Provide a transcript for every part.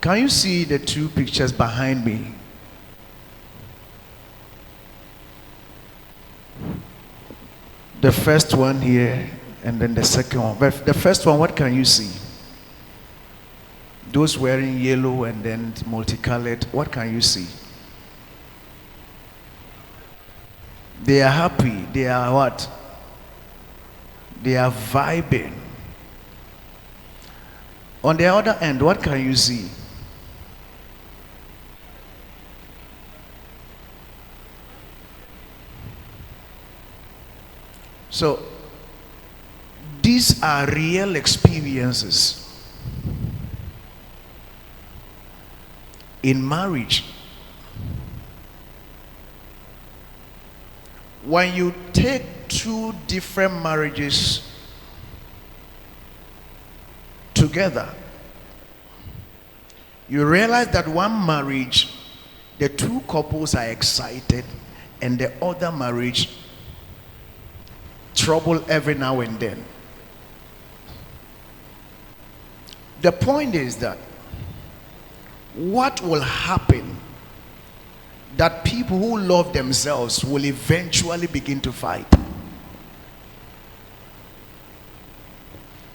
Can you see the two pictures behind me? The first one here and then the second one. But the first one, what can you see? Those wearing yellow and then multicolored, what can you see? They are happy. They are what? They are vibing. On the other end, what can you see? So, these are real experiences in marriage. When you take two different marriages together, you realize that one marriage, the two couples are excited, and the other marriage, trouble every now and then. The point is that what will happen, that people who love themselves will eventually begin to fight.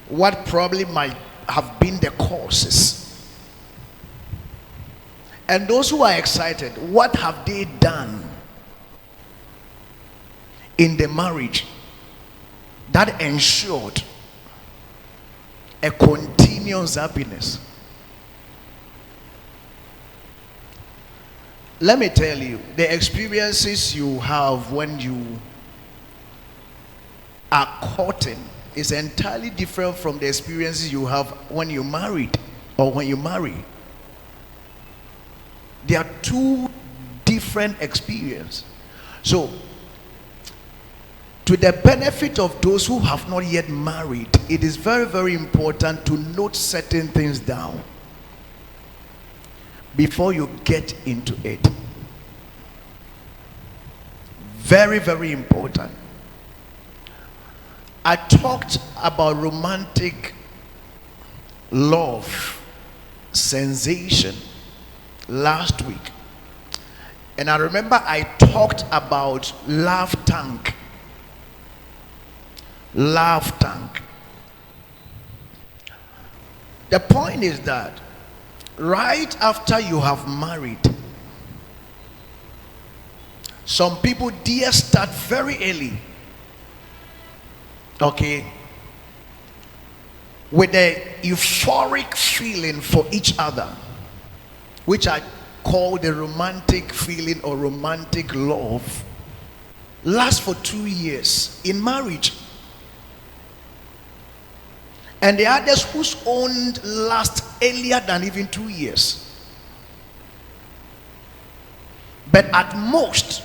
What probably might have been the causes. And those who are excited, what have they done in the marriage that ensured a continuous happiness? Let me tell you, the experiences you have when you are courting is entirely different from the experiences you have when you're married or when you marry. They are two different experiences. So, to the benefit of those who have not yet married, it is very, very important to note certain things down before you get into it. Very, very important. I talked about romantic love, sensation last week. And I remember I talked about love tank. Love tank. The point is that right after you have married, some people dare start very early, okay, with a euphoric feeling for each other, which I call the romantic feeling or romantic love, lasts for 2 years in marriage. And the others whose own last earlier than even 2 years. But at most,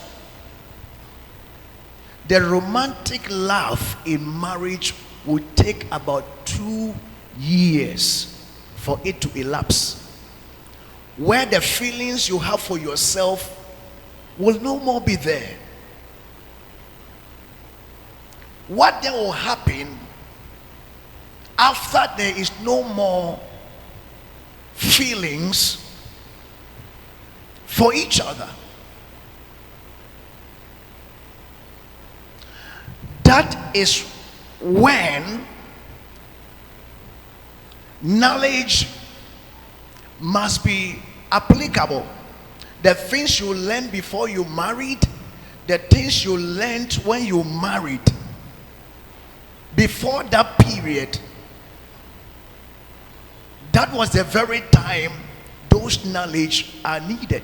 the romantic love in marriage will take about 2 years for it to elapse, where the feelings you have for yourself will no more be there. What then will happen after there is no more feelings for each other? That is when knowledge must be applicable. The things you learned before you married, the things you learned when you married, before that period, that was the very time those knowledge are needed.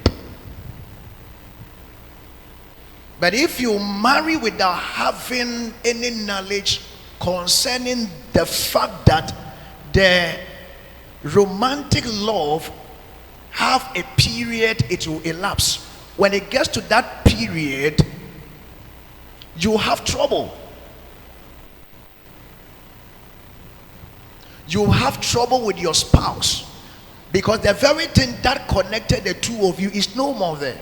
But if you marry without having any knowledge concerning the fact that the romantic love have a period it will elapse, when it gets to that period, you have trouble. You have trouble with your spouse, because the very thing that connected the two of you is no more there.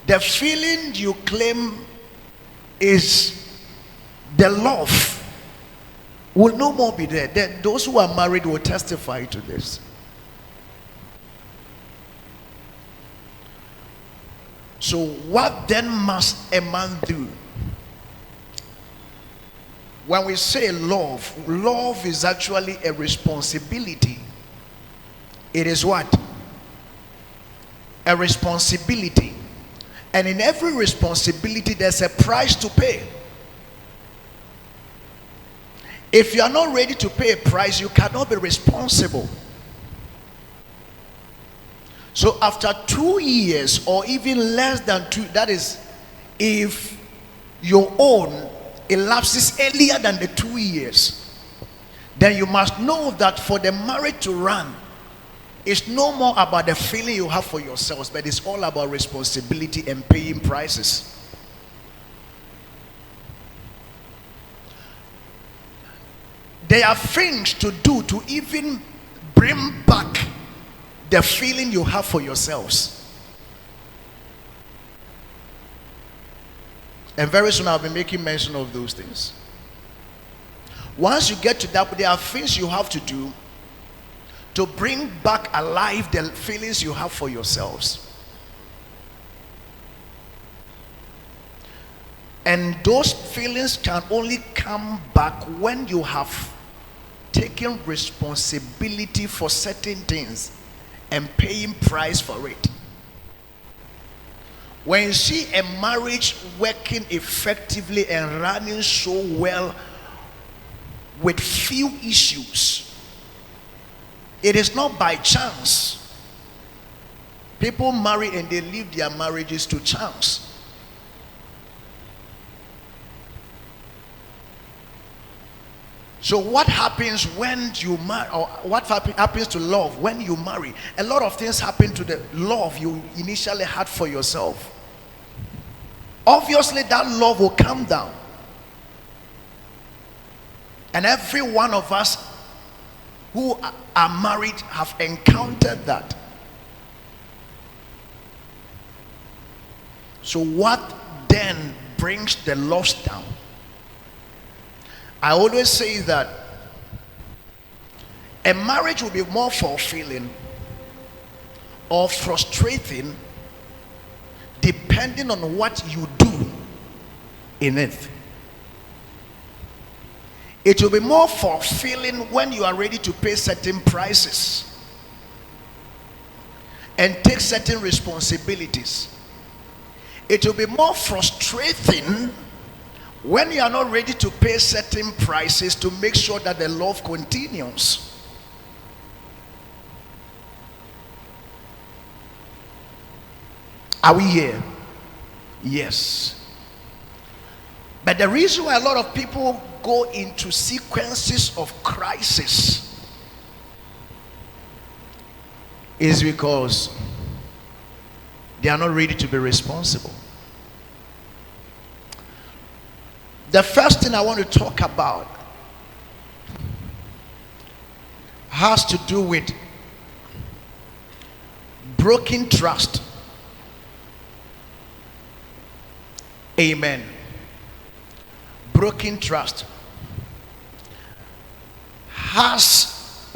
The feeling you claim is the love will no more be there. Those who are married will testify to this. So, what then must a man do? When we say love, love is actually a responsibility. It is what? A responsibility. And in every responsibility, there's a price to pay. If you are not ready to pay a price, you cannot be responsible. So after 2 years or even less than 2, that is, if your own elapses earlier than the 2 years, then you must know that for the marriage to run, it's no more about the feeling you have for yourselves, but it's all about responsibility and paying prices. There are things to do to even bring back the feeling you have for yourselves. And very soon I'll be making mention of those things. Once you get to that, there are things you have to do to bring back alive the feelings you have for yourselves. And those feelings can only come back when you have taken responsibility for certain things and paying price for it. When you see a marriage working effectively and running so well with few issues, it is not by chance. People marry and they leave their marriages to chance. So what happens when you marry, or what happens to love when you marry? A lot of things happen to the love you initially had for yourself. Obviously that love will come down. And every one of us who are married have encountered that. So what then brings the loss down? I always say that a marriage will be more fulfilling or frustrating depending on what you do in it. It will be more fulfilling when you are ready to pay certain prices and take certain responsibilities. It will be more frustrating when you are not ready to pay certain prices to make sure that the love continues. Are we here? Yes. But the reason why a lot of people go into sequences of crisis is because they are not ready to be responsible. The first thing I want to talk about has to do with broken trust. Amen. Broken trust has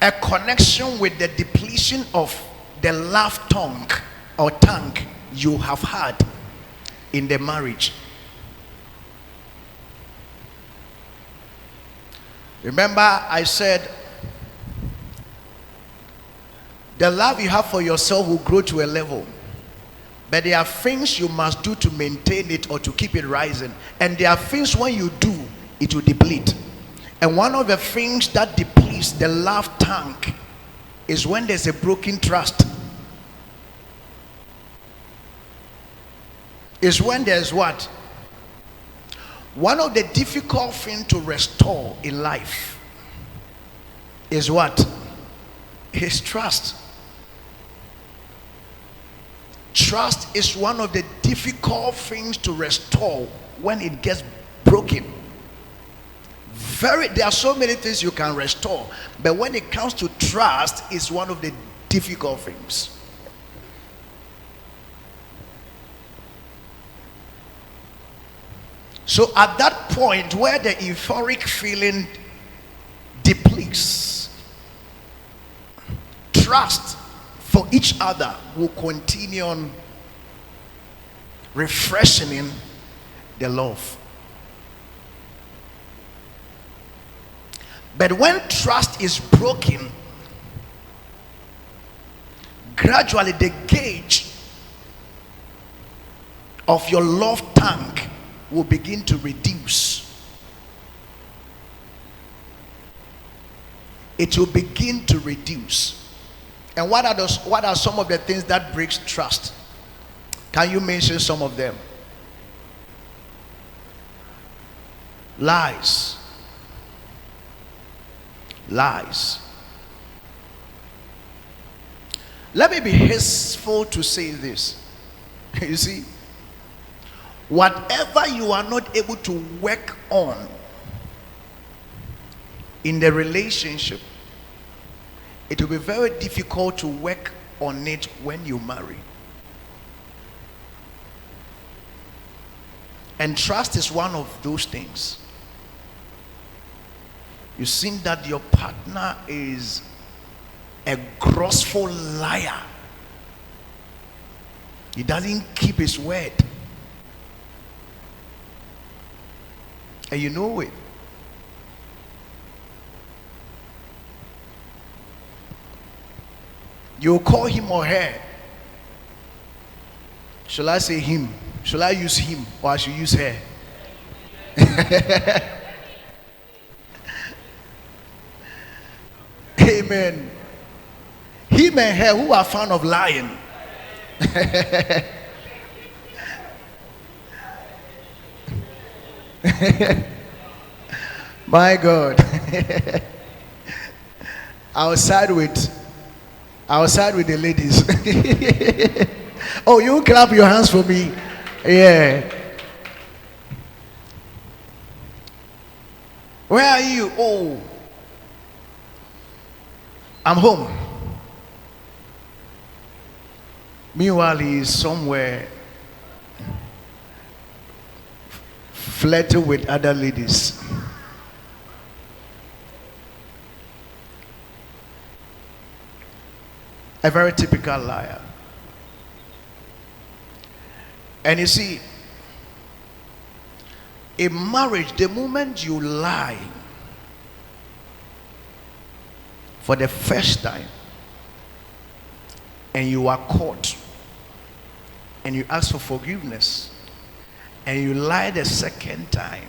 a connection with the depletion of the love tank or tank you have had in the marriage. Remember, I said the love you have for yourself will grow to a level, but there are things you must do to maintain it or to keep it rising, and there are things when you do it will deplete. And one of the things that depletes the love tank is when there's a broken trust. Is when there's what? One of the difficult things to restore in life is what? Is trust. Trust is one of the difficult things to restore when it gets broken. There are so many things you can restore, but when it comes to trust, it's one of the difficult things. So at that point where the euphoric feeling depletes, trust for each other will continue on refreshing the love. But when trust is broken, gradually the gauge of your love tank will begin to reduce. It will begin to reduce. And what are some of the things that breaks trust? Can you mention some of them? Lies. Lies. Let me be hasteful to say this. You see, whatever you are not able to work on in the relationship, it will be very difficult to work on it when you marry. And trust is one of those things. You think that your partner is a grossful liar. He doesn't keep his word. And you know it. You call him or her. Shall I say him? Shall I use him or I should use her? Amen. Him and her who are fond of lying. My God. I'll side with the ladies. Oh, you clap your hands for me. Yeah. Where are you? Oh, I'm home. Meanwhile, he is somewhere flirting with other ladies. A very typical liar. And you see, in marriage, the moment you lie for the first time and you are caught and you ask for forgiveness and you lie the second time,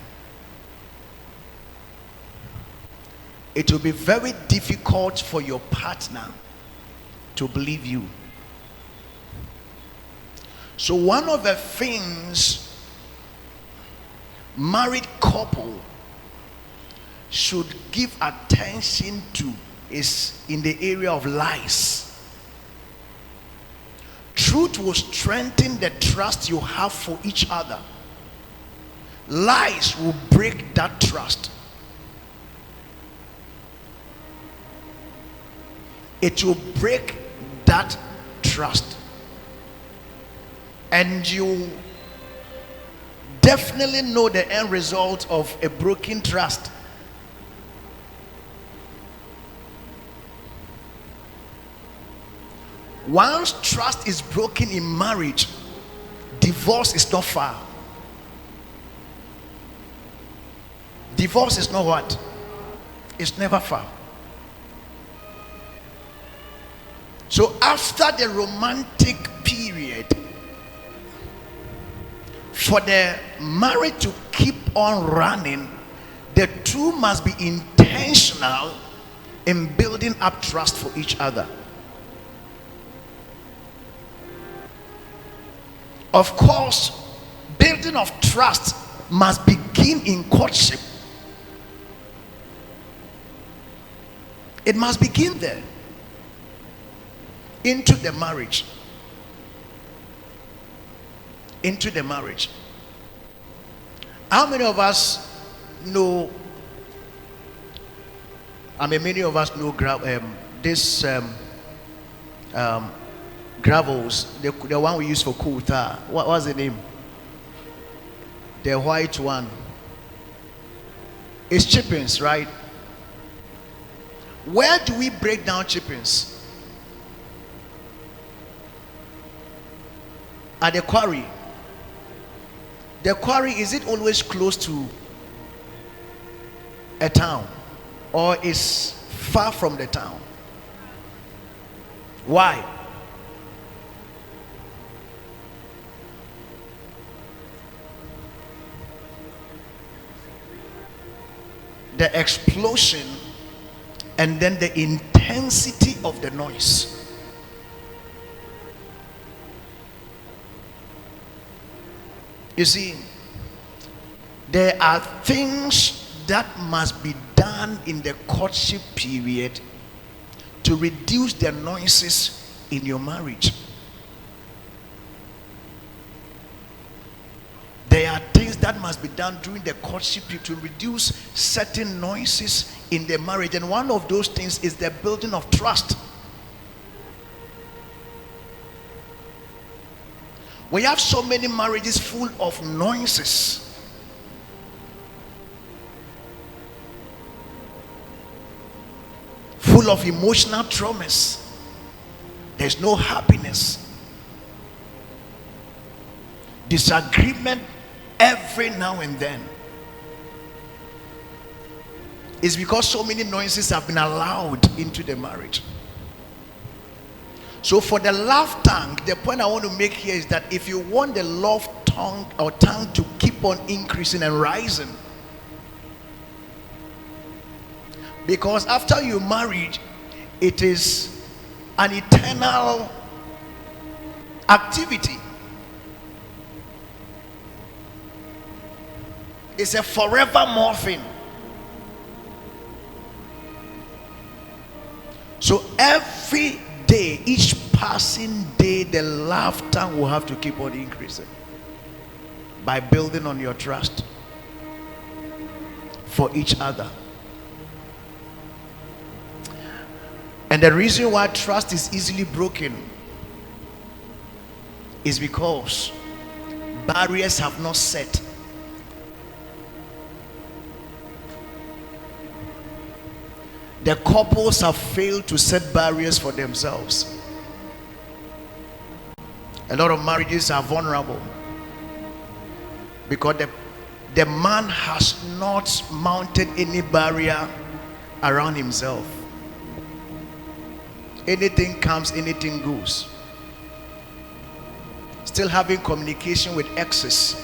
it will be very difficult for your partner to believe you. So one of the things married couple should give attention to is in the area of lies. Truth will strengthen the trust you have for each other. Lies will break that trust. It will break that trust. And you definitely know the end result of a broken trust. Once trust is broken in marriage, divorce is not far. Divorce is not what? It's never far. So after the romantic period, for the marriage to keep on running, the two must be intentional in building up trust for each other. Of course, building of trust must begin in courtship. It must begin there, into the marriage. Into the marriage. How many of us know? I mean, many of us know gravels, the one we use for coal tar. What was the name? The white one. It's chippings, right? Where do we break down chippings? At the quarry, is it always close to a town or is far from the town? Why? The explosion and then the intensity of the noise. You see, there are things that must be done in the courtship period to reduce the noises in your marriage. There are things that must be done during the courtship period to reduce certain noises in the marriage, and one of those things is the building of trust. We have so many marriages full of noises. Full of emotional traumas. There's no happiness. Disagreement every now and then. It's because so many noises have been allowed into the marriage. So for the love tank, the point I want to make here is that if you want the love tongue or tank to keep on increasing and rising, because after you married, it is an eternal activity. It's a forevermore thing. So every day, each passing day, the laughter will have to keep on increasing by building on your trust for each other. And the reason why trust is easily broken is because barriers have not set. The couples have failed to set barriers for themselves. A lot of marriages are vulnerable because the man has not mounted any barrier around himself. Anything comes, anything goes. Still having communication with exes.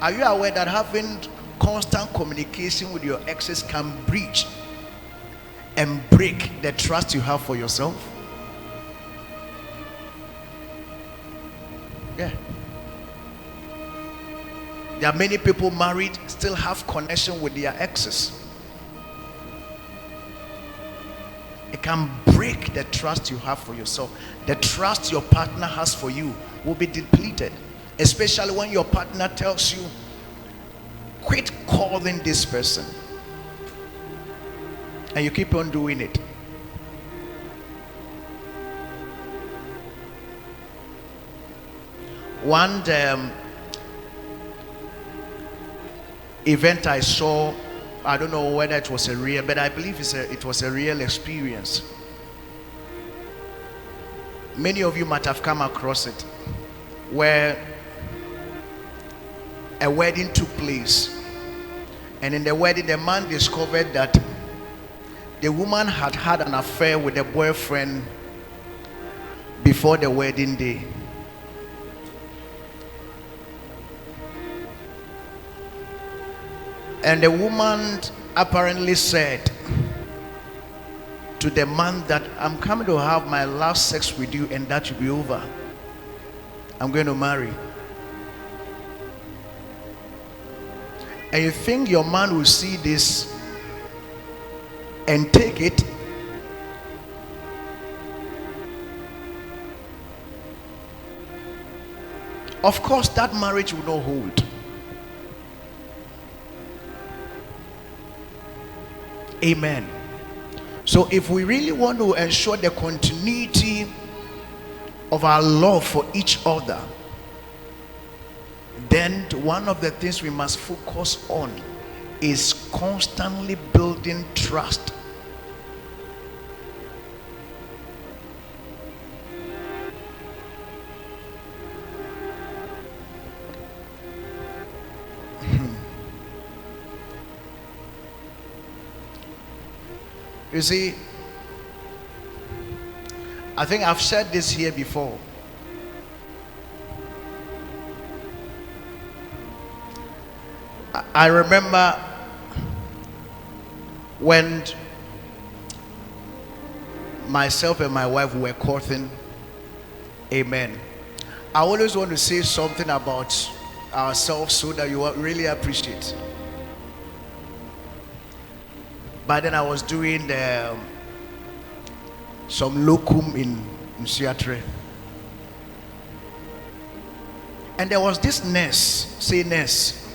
Are you aware that having constant communication with your exes can breach and break the trust you have for yourself? Yeah. There are many people married still have connection with their exes. It can break the trust you have for yourself. The trust your partner has for you will be depleted, especially when your partner tells you, quit calling this person, and you keep on doing it. One event I saw, I don't know whether it was a real, but I believe it was a real experience. Many of you might have come across it, where a wedding took place, and in the wedding the man discovered that the woman had had an affair with a boyfriend before the wedding day. And the woman apparently said to the man that, I'm coming to have my last sex with you and that will be over. I'm going to marry. And you think your man will see this and take it? Of course, that marriage will not hold. Amen. So if we really want to ensure the continuity of our love for each other, then one of the things we must focus on is constantly building trust. You see, I think I've said this here before. I remember when myself and my wife were courting. Amen. I always want to say something about ourselves so that you really appreciate. But then I was doing some locum in Seattle, and there was this nurse. Say nurse.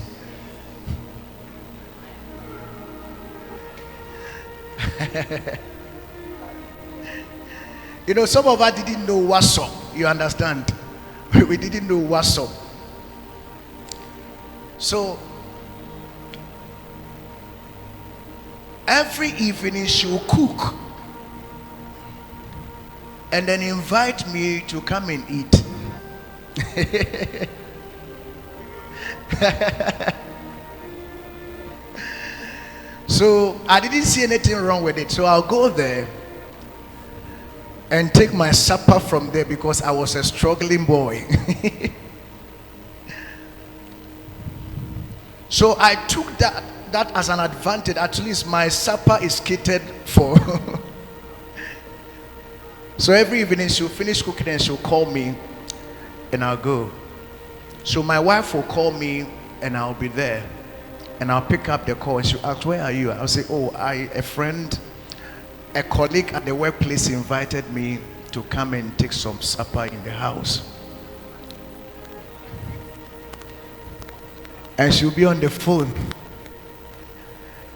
You know, some of us didn't know what's up. You understand? We didn't know what's up. So every evening she will cook and then invite me to come and eat. So I didn't see anything wrong with it. So I'll go there and take my supper from there because I was a struggling boy. So I took that as an advantage. At least my supper is catered for. So every evening she'll finish cooking and she'll call me and I'll go. So my wife will call me and I'll be there. And I'll pick up the call and she'll ask, where are you? I'll say, oh, a friend, a colleague at the workplace invited me to come and take some supper in the house. And she'll be on the phone.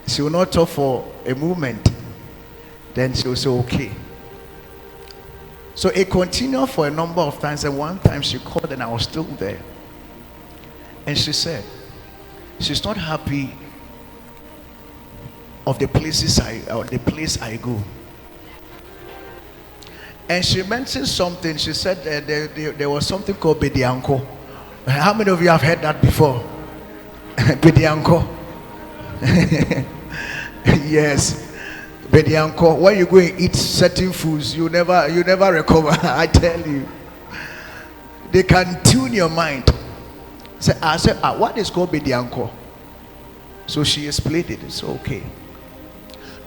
She will not talk for a moment. Then she'll say, okay. So it continued for a number of times, and one time she called and I was still there. And she said, she's not happy of the place I go. And she mentioned something. She said there was something called Bedianko. How many of you have heard that before? Bedianko. Yes. Bedianko. When you go and eat certain foods, you never recover. I tell you. They can tune your mind. So I said, what is called Bedianko? So she explained it. It's okay.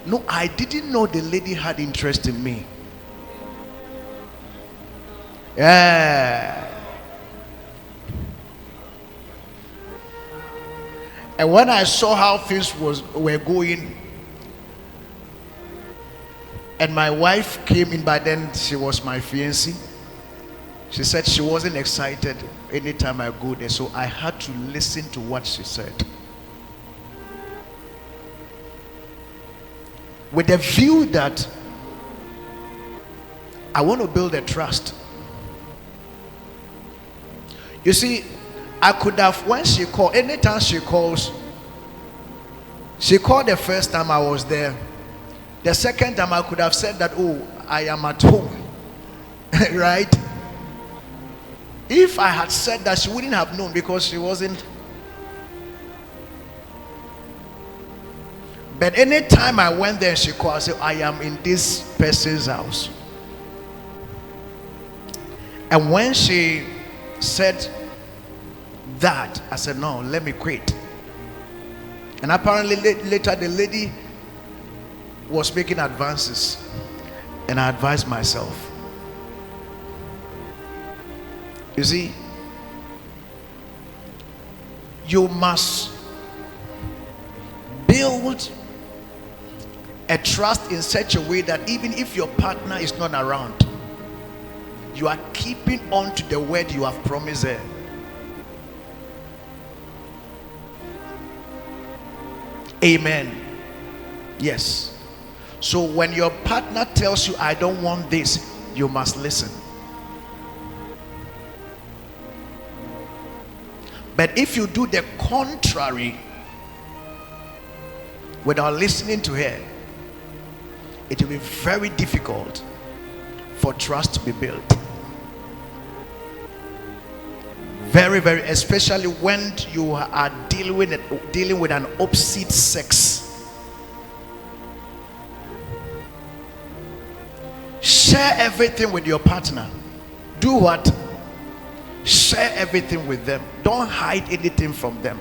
No, I didn't know the lady had interest in me. Yeah. And when I saw how things were going, and my wife came in, by then she was my fiancé. She said she wasn't excited anytime I go there, so I had to listen to what she said. With the view that I want to build a trust. You see, I could have, when she called, anytime she calls, she called the first time I was there. The second time I could have said that, oh, I am at home. Right? If I had said that, she wouldn't have known because she wasn't. But anytime I went there and she called, I said, I am in this person's house. And when she said that, I said, no, let me quit. And apparently later the lady was making advances, and I advised myself. You see, you must build a trust in such a way that even if your partner is not around, you are keeping on to the word you have promised her. Amen. Yes. So when your partner tells you, I don't want this, you must listen. But if you do the contrary without listening to her, it will be very difficult for trust to be built. Very, very, especially when you are dealing with an opposite sex. Share everything with your partner. Do what? Share everything with them. Don't hide anything from them.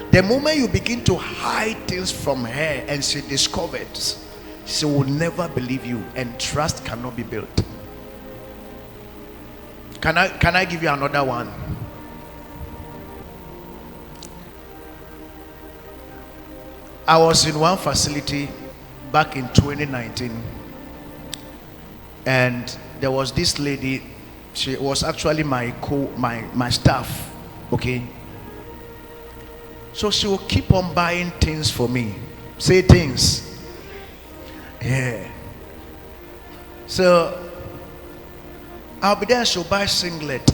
The moment you begin to hide things from her and she discovers, she will never believe you and trust cannot be built. Can I give you another one? I was in one facility back in 2019, and there was this lady. She was actually my staff, okay? So she will keep on buying things for me. Say things. Yeah. So I'll be there, she'll buy singlet.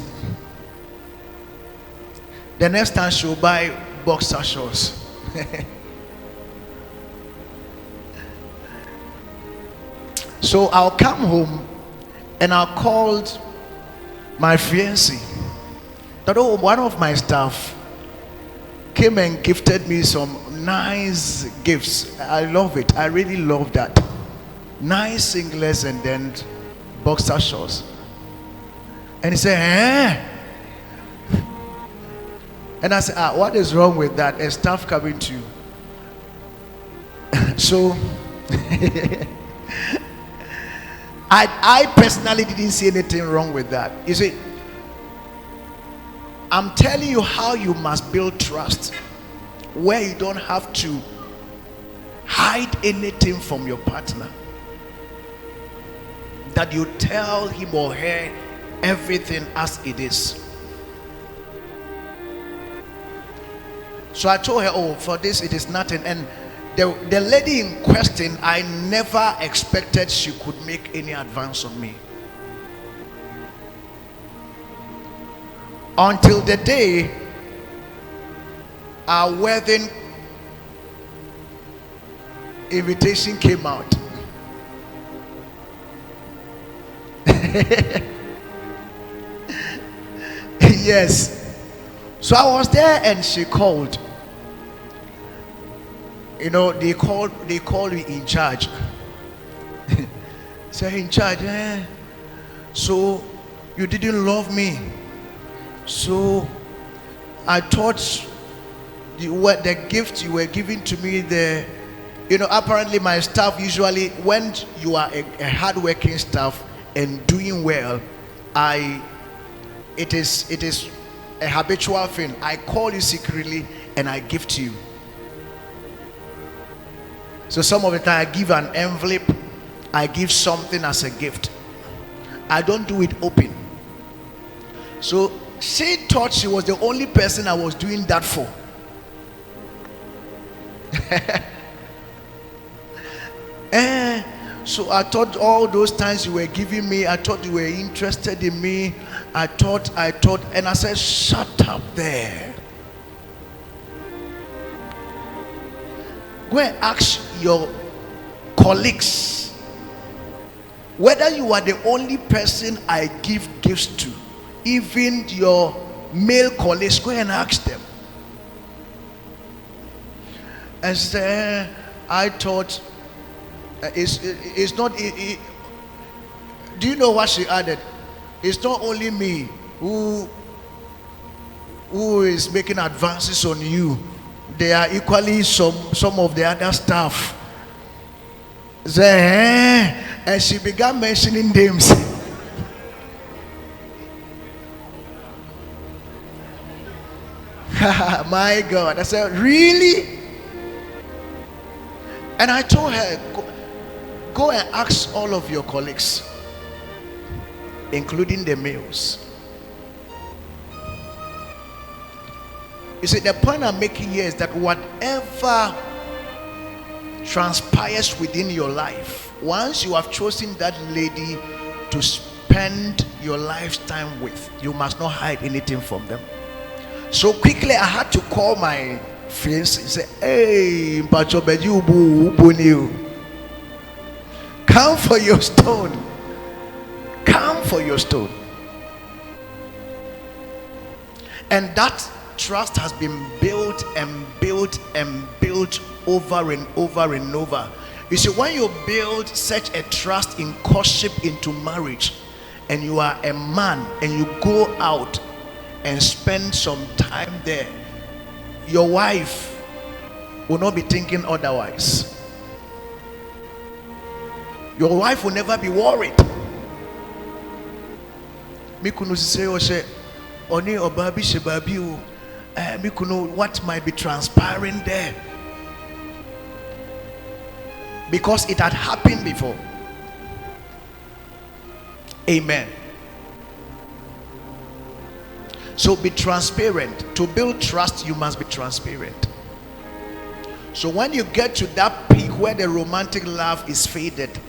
The next time she'll buy boxer shorts. So I'll come home and I called my fiancé. That one of my staff came and gifted me some nice gifts. I love it. I really love that. Nice singlets and then boxer shorts. And he said, eh? And I said, what is wrong with that? A staff coming to you. So I personally didn't see anything wrong with that. You see, I'm telling you how you must build trust, where you don't have to hide anything from your partner. That you tell him or her everything as it is. So I told her, oh, for this it is nothing. And the lady in question, I never expected she could make any advance on me. Until the day our wedding invitation came out. Yes. So I was there and she called. You know, they called me in charge. Say, in charge, eh? So you didn't love me. So I thought the gift you were giving to me, apparently my staff usually, when you are a hardworking staff and doing well, it is a habitual thing. I call you secretly and I give to you. So some of the time I give an envelope, I give something as a gift. I don't do it open. So she thought she was the only person I was doing that for. So I thought all those times you were giving me, I thought you were interested in me. I thought, and I said, shut up there. Go and ask your colleagues whether you are the only person I give gifts to. Even your male colleagues, go and ask them. And say, I thought it's not. Do you know what she added? It's not only me who is making advances on you. There are equally some of the other staff. And she began mentioning names. My God. I said, really? And I told her, go and ask all of your colleagues, including the males. You see, the point I'm making here is that whatever transpires within your life, once you have chosen that lady to spend your lifetime with, you must not hide anything from them. So quickly I had to call my fiancé and say, hey, come for your stone. Come for your stone. And that trust has been built and built and built over and over and over. You see, when you build such a trust in courtship into marriage, and you are a man and you go out and spend some time there, your wife will not be thinking otherwise. Your wife will never be worried. Mikuno say o she oni obabi shebabi o mikuno, what might be transpiring there, because it had happened before. Amen. So be transparent. To build trust, you must be transparent. So when you get to that peak where the romantic love is faded,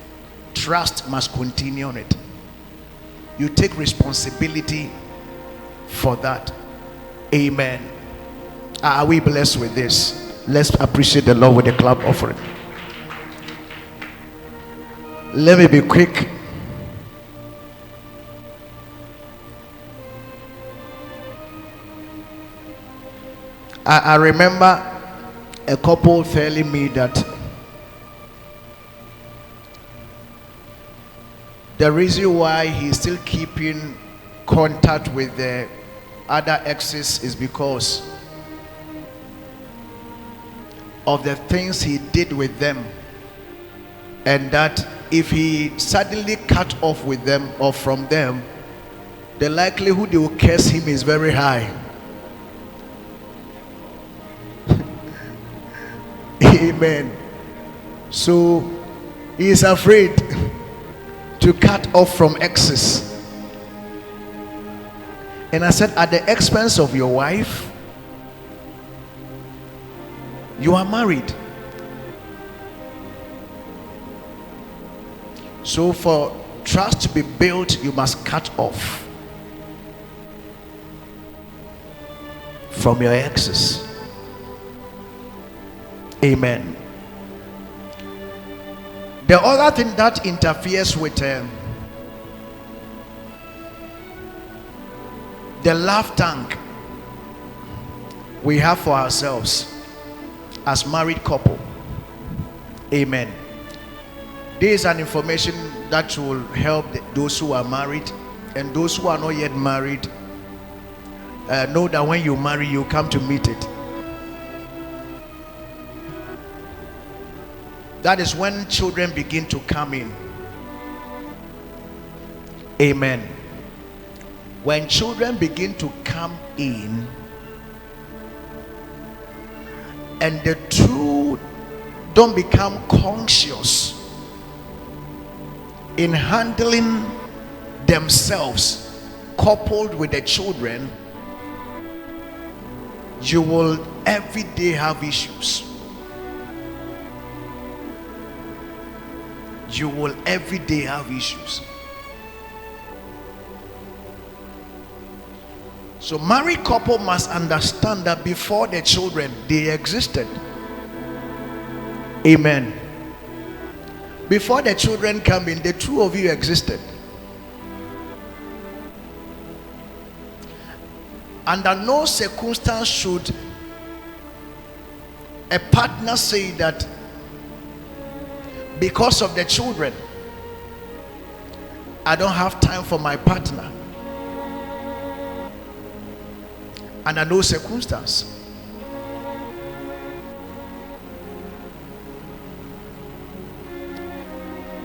trust must continue on it. You take responsibility for that. Amen. Are we blessed with this? Let's appreciate the Lord with a clap offering. Let me be quick. I remember a couple telling me that the reason why he's still keeping contact with the other exes is because of the things he did with them, and that if he suddenly cut off with them or from them, the likelihood they will curse him is very high. Amen. So he is afraid to cut off from exes. And I said, at the expense of your wife, you are married. So for trust to be built, you must cut off from your exes. Amen. The other thing that interferes with the love tank we have for ourselves as married couple. Amen. This is an information that will help those who are married, and those who are not yet married know that when you marry, you come to meet it. That is when children begin to come in. Amen. When children begin to come in, and the two don't become conscious in handling themselves coupled with the children, you will every day have issues. You will every day have issues. So married couple must understand that before the children, they existed. Amen. Before the children come in, the two of you existed. Under no circumstance should a partner say that because of the children, I don't have time for my partner. Under no circumstance.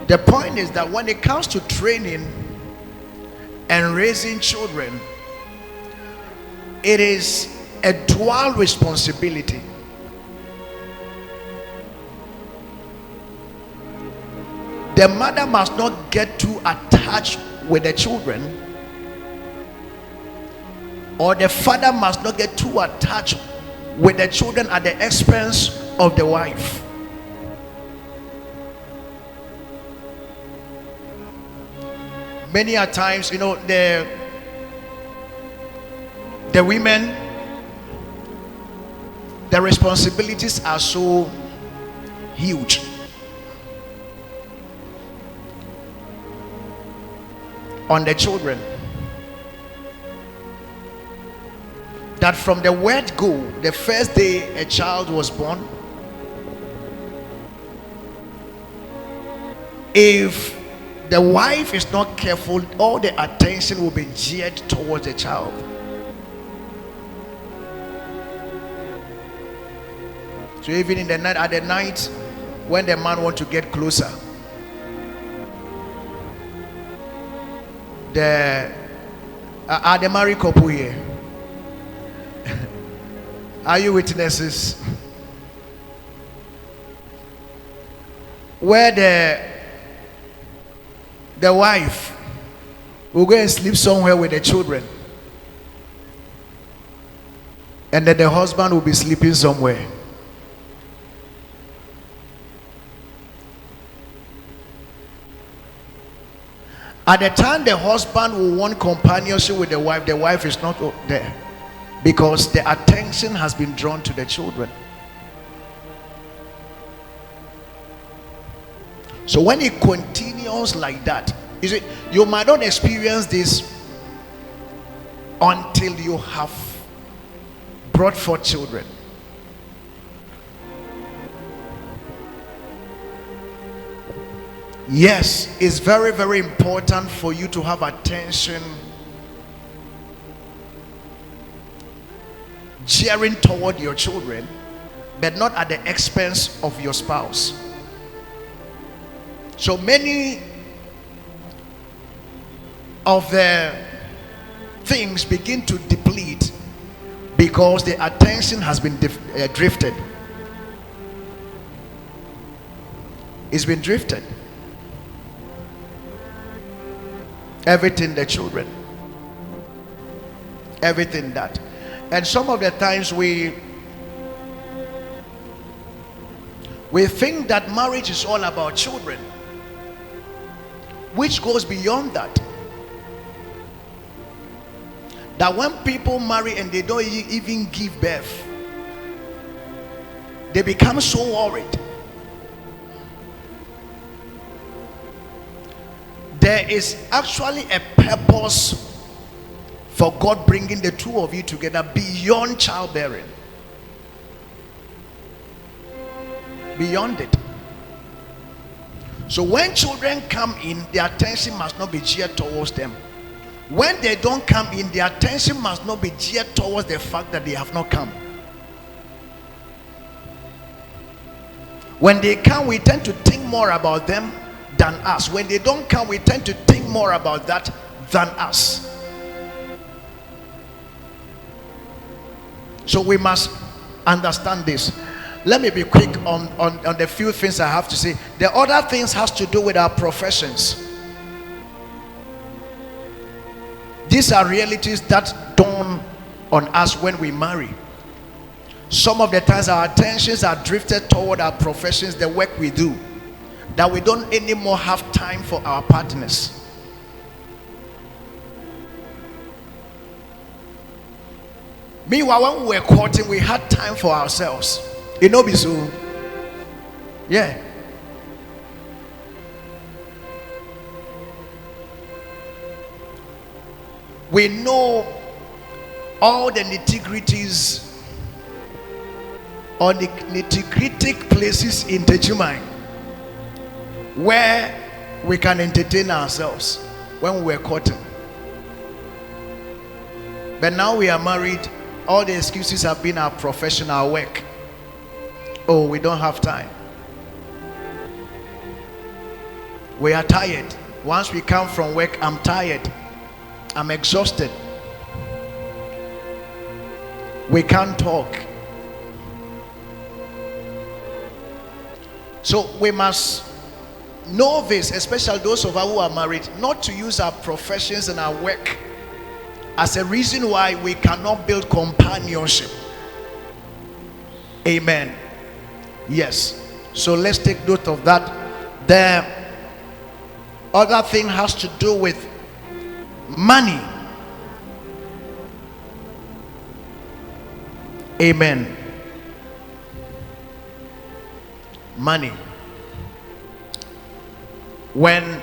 The point is that when it comes to training and raising children, it is a dual responsibility. The mother must not get too attached with the children, or the father must not get too attached with the children at the expense of the wife. Many a times, the women, the responsibilities are so huge. On the children, that from the word go, the first day a child was born, if the wife is not careful, all the attention will be geared towards the child. So even in the night, at the night, when the man wants to get closer, the married couple here, are you witnesses? Where the wife will go and sleep somewhere with the children, and then the husband will be sleeping somewhere. At the time the husband will want companionship with the wife is not there, because the attention has been drawn to the children. So when it continues like that, you might not experience this until you have brought forth children. Yes, it's very, very important for you to have attention gearing toward your children, but not at the expense of your spouse. So many of the things begin to deplete because the attention has been drifted. It's been drifted. Everything, the children, everything that. And some of the times we think that marriage is all about children, which goes beyond that. That when people marry and they don't even give birth, they become so worried. There is actually a purpose for God bringing the two of you together beyond childbearing. Beyond it. So when children come in, the attention must not be geared towards them. When they don't come in, the attention must not be geared towards the fact that they have not come. When they come, we tend to think more about them than us. When they don't come, we tend to think more about that than us. So we must understand this. Let me be quick on the few things I have to say. The other things has to do with our professions. These are realities that dawn on us when we marry. Some of the times our attentions are drifted toward our professions, the work we do, that we don't anymore have time for our partners. Meanwhile, when we were courting, we had time for ourselves. You know, so yeah. We know all the nitty-gritties or the nitty-gritty places in Tejumai where we can entertain ourselves when we were courting. But now we are married, all the excuses have been our profession, our work. Oh, we don't have time. We are tired. Once we come from work, I'm tired. I'm exhausted. We can't talk. So we must know this, especially those of us who are married, not to use our professions and our work as a reason why we cannot build companionship. Amen. Yes. So let's take note of that. The other thing has to do with money. Amen. Money. When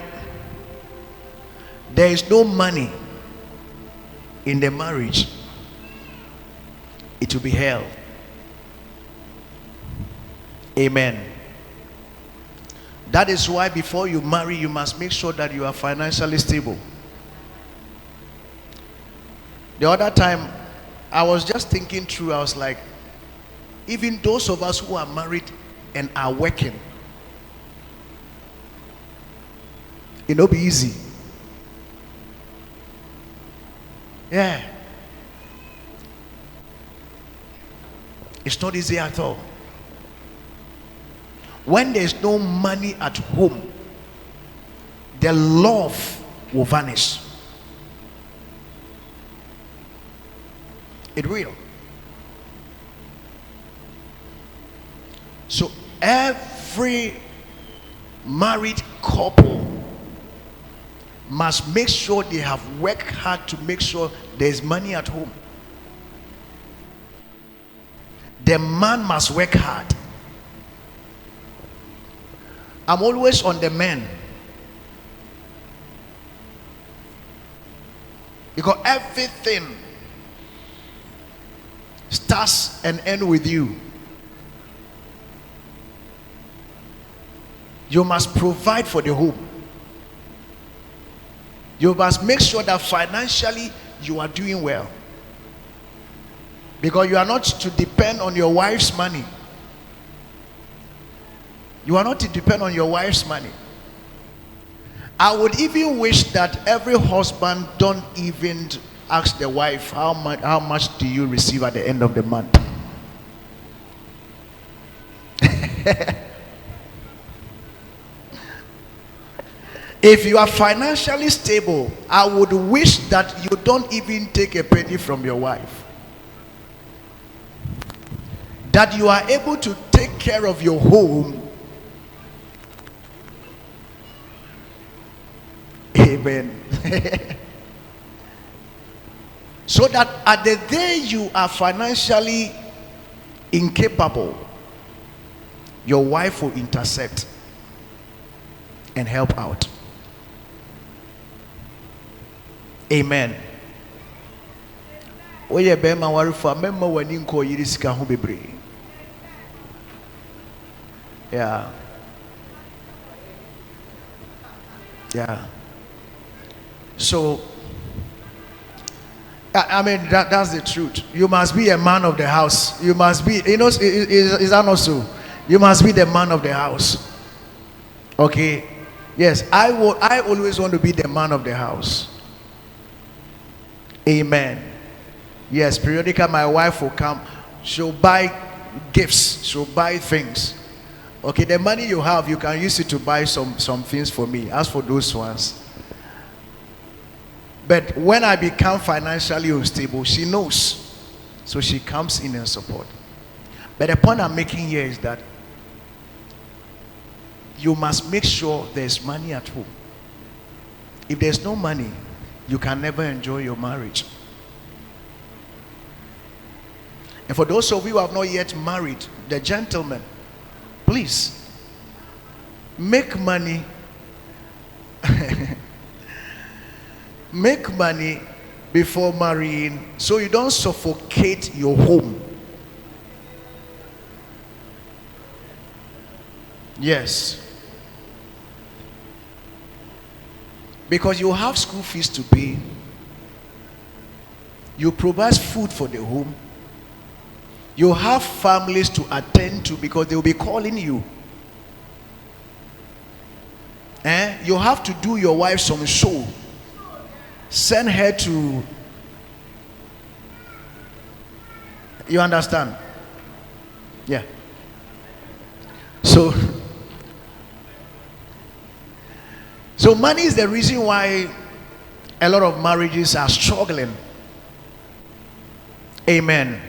there is no money in the marriage, it will be hell. Amen. That is why before you marry, you must make sure that you are financially stable. The other time, I was just thinking through, I was like, even those of us who are married and are working, it'll be easy. Yeah. It's not easy at all. When there's no money at home, the love will vanish. It will. So every married couple must make sure they have worked hard to make sure there's money at home. The man must work hard. I'm always on the men, because everything starts and ends with you. You must provide for the home. You must make sure that financially you are doing well, because you are not to depend on your wife's money. You are not to depend on your wife's money. I would even wish that every husband don't even ask the wife, how much do you receive at the end of the month? If you are financially stable, I would wish that you don't even take a penny from your wife. That you are able to take care of your home. Amen. So that at the day you are financially incapable, your wife will intercept and help out. Amen. Oye bema warifa memma wani nko yiri sika ho bebre. Yeah. Yeah. So I mean that's the truth. You must be a man of the house. You must be, you know, is that not so? You must be the man of the house. Okay. Yes, I always want to be the man of the house. Amen. Yes, periodically my wife will come. She'll buy gifts. She'll buy things. Okay, the money you have, you can use it to buy some things for me. As for those ones. But when I become financially unstable, she knows. So she comes in and support. But the point I'm making here is that you must make sure there's money at home. If there's no money, you can never enjoy your marriage. And for those of you who have not yet married, the gentlemen, please make money. Make money before marrying, so you don't suffocate your home. Yes. Because you have school fees to pay. You provide food for the home. You have families to attend to because they will be calling you. You have to do your wife some show. Send her to. You understand? Yeah. So money is the reason why a lot of marriages are struggling. Amen.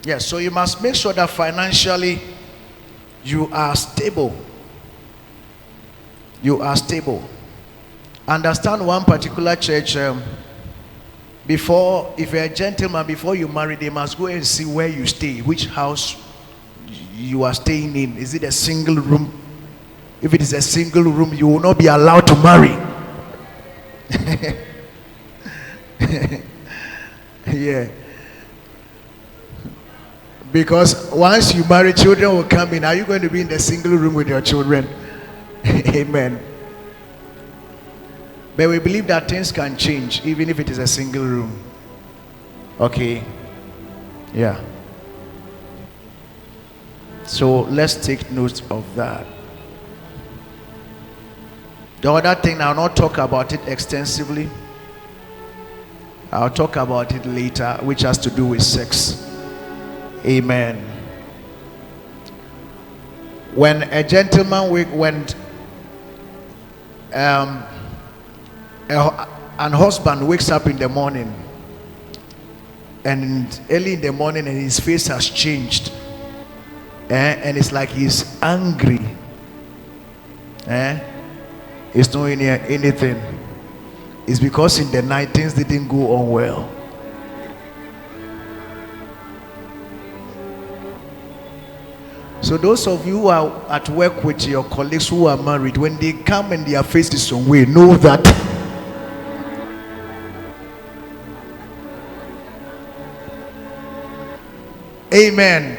Yes, so you must make sure that financially you are stable. You are stable. Understand one particular church, before, if you're a gentleman, before you marry, they must go and see where you stay, which house you are staying in. Is it a single room? If it is a single room, you will not be allowed to marry. Yeah. Because once you marry, children will come in. Are you going to be in the single room with your children? Amen. But we believe that things can change even if it is a single room. Okay. Yeah. So let's take note of that. The other thing, I'll not talk about it extensively. I'll talk about it later, which has to do with sex. Amen. When a gentleman went, an husband wakes up in the morning, and early in the morning, and his face has changed, and it's like he's angry, he's not in anything. It's because in the night things didn't go on well. So those of you who are at work with your colleagues who are married, when they come and their face is some way, know that amen.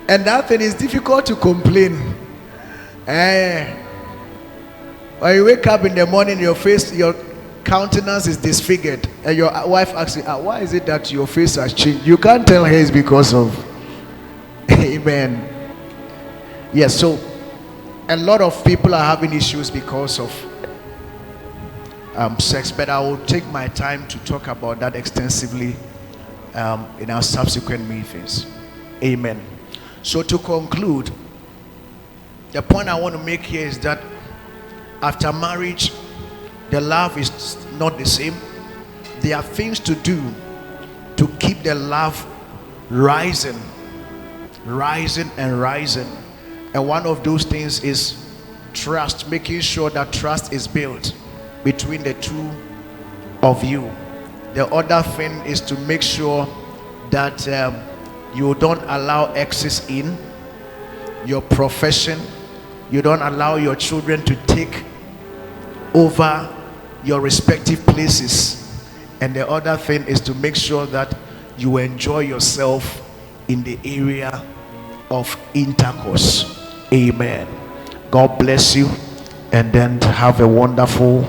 And that thing is difficult to complain. When you wake up in the morning, your face, your countenance is disfigured, and your wife asks you, why is it that your face has changed? You can't tell her it's because of amen. Yes, so a lot of people are having issues because of sex, but I will take my time to talk about that extensively in our subsequent meetings. Amen. So to conclude, the point I want to make here is that after marriage, the love is not the same. There are things to do to keep the love rising. And one of those things is trust, making sure that trust is built between the two of you. The other thing is to make sure that you don't allow excess in your profession. You don't allow your children to take over your respective places. And the other thing is to make sure that you enjoy yourself in the area of intercourse. Amen. God bless you, and then have a wonderful